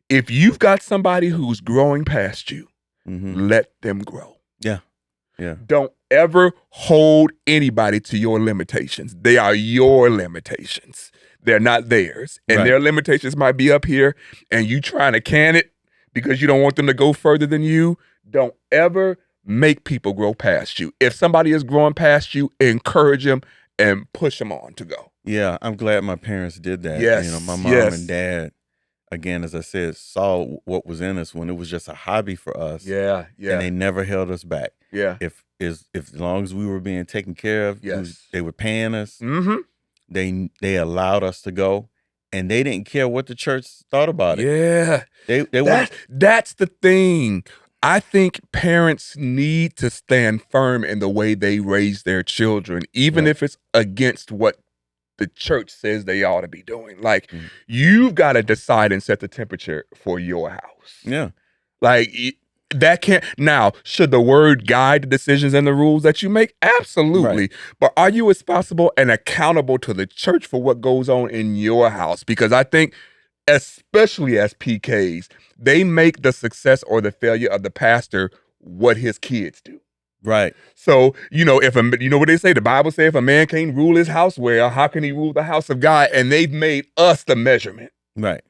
If you've got somebody who's growing past you, let them grow. Yeah. Don't ever hold anybody to your limitations. They are your limitations. They're not theirs. And their limitations might be up here and you trying to can it because you don't want them to go further than you, don't ever make people grow past you. If somebody is growing past you, encourage them and push them on to go. Yeah, I'm glad my parents did that. Yes, you know, my mom and dad, again, as I said, saw what was in us when it was just a hobby for us. Yeah. And they never held us back. Yeah. If as long as we were being taken care of, they were paying us. Mm-hmm. They allowed us to go, and they didn't care what the church thought about it. Yeah. They that's the thing. I think parents need to stand firm in the way they raise their children, even if it's against what the church says they ought to be doing. Like, you've got to decide and set the temperature for your house. Yeah. Like, that can't. Now, should the word guide the decisions and the rules that you make? Absolutely. Right. But are you responsible and accountable to the church for what goes on in your house? Because I think, especially as PKs, they make the success or the failure of the pastor what his kids do. Right. So, you know what they say? The Bible says if a man can't rule his house well, how can he rule the house of God? And they've made us the measurement. Right.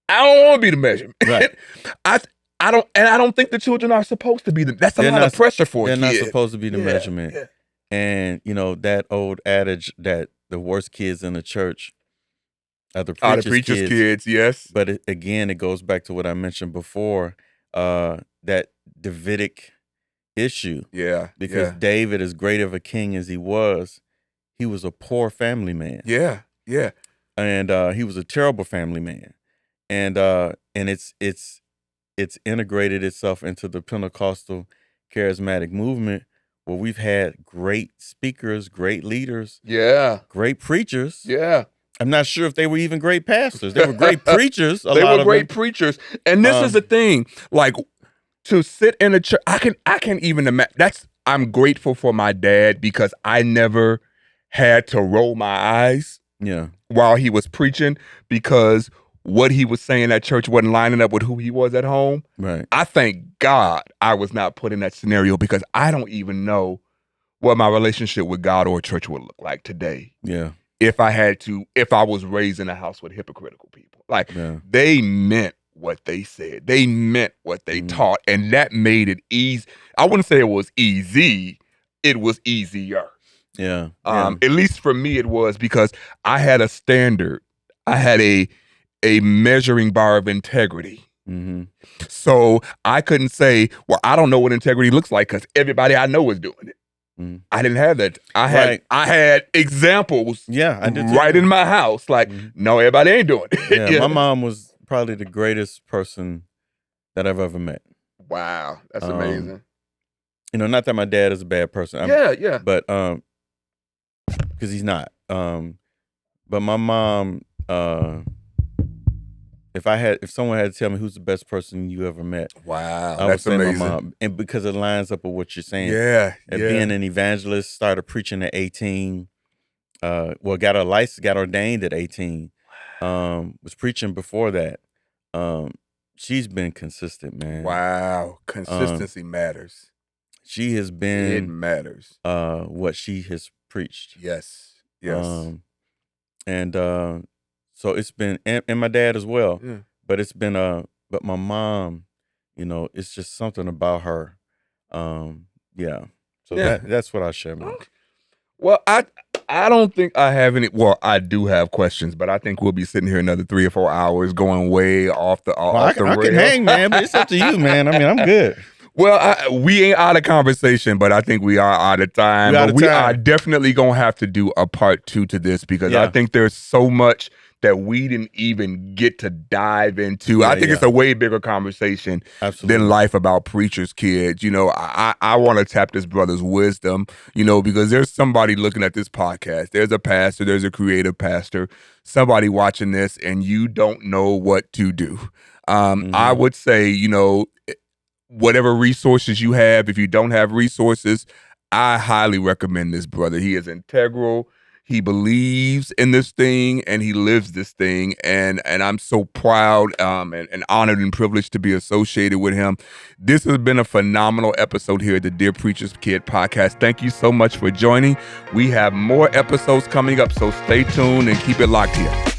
I don't want to be the measurement. Right. I don't think the children are supposed to be that's a lot of pressure for a kid. They're not supposed to be the measurement. Yeah. And, you know, that old adage that the worst kids in the church are the preacher's kids, yes. But again, it goes back to what I mentioned before, that Davidic issue. Yeah. Because David, as great of a king as he was a poor family man. Yeah. Yeah. And he was a terrible family man. And it's integrated itself into the Pentecostal charismatic movement, where we've had great speakers, great leaders, great preachers. Yeah. I'm not sure if they were even great pastors. They were great preachers. They were great preachers. And this is the thing, like, to sit in a church, I can't even imagine. I'm grateful for my dad because I never had to roll my eyes while he was preaching, because what he was saying at church wasn't lining up with who he was at home. Right. I thank God I was not put in that scenario, because I don't even know what my relationship with God or church would look like today. Yeah. If I was raised in a house with hypocritical people. Like, they meant what they said. They meant what they taught. And that made it easy. I wouldn't say it was easy. It was easier. Yeah. At least for me it was, because I had a standard. I had a measuring bar of integrity. Mm-hmm. So I couldn't say, well, I don't know what integrity looks like because everybody I know is doing it. I didn't have that. I had examples I did right in my house. Like, no, everybody ain't doing it. Yeah, my mom was probably the greatest person that I've ever met. Wow, that's amazing. You know, not that my dad is a bad person. But because he's not. But my mom, if someone had to tell me who's the best person you ever met, wow, I would say amazing. My mom, and because it lines up with what you're saying. Being an evangelist, started preaching at 18. Got a license, got ordained at 18. Was preaching before that. She's been consistent, man. Wow, consistency matters. She has been. It matters. What she has preached. Yes. So it's been, and my dad as well. Yeah. But it's been but my mom, you know, it's just something about her. So that's what I share, man. Well, I don't think I have any. Well, I do have questions, but I think we'll be sitting here another 3 or 4 hours going way off the rails. I can hang, man, but it's up to you, man. I mean, I'm good. Well, we ain't out of conversation, but I think we are out of time. We are definitely going to have to do a part 2 to this, because I think there's so much that we didn't even get to dive into. I think it's a way bigger conversation than life about preachers' kids. You know, I want to tap this brother's wisdom, you know, because there's somebody looking at this podcast. There's a pastor, there's a creative pastor, somebody watching this, and you don't know what to do. I would say, you know, whatever resources you have, if you don't have resources, I highly recommend this brother. He is integral. He believes in this thing and he lives this thing. And I'm so proud and honored and privileged to be associated with him. This has been a phenomenal episode here at the Dear Preacher's Kid podcast. Thank you so much for joining. We have more episodes coming up, so stay tuned and keep it locked here.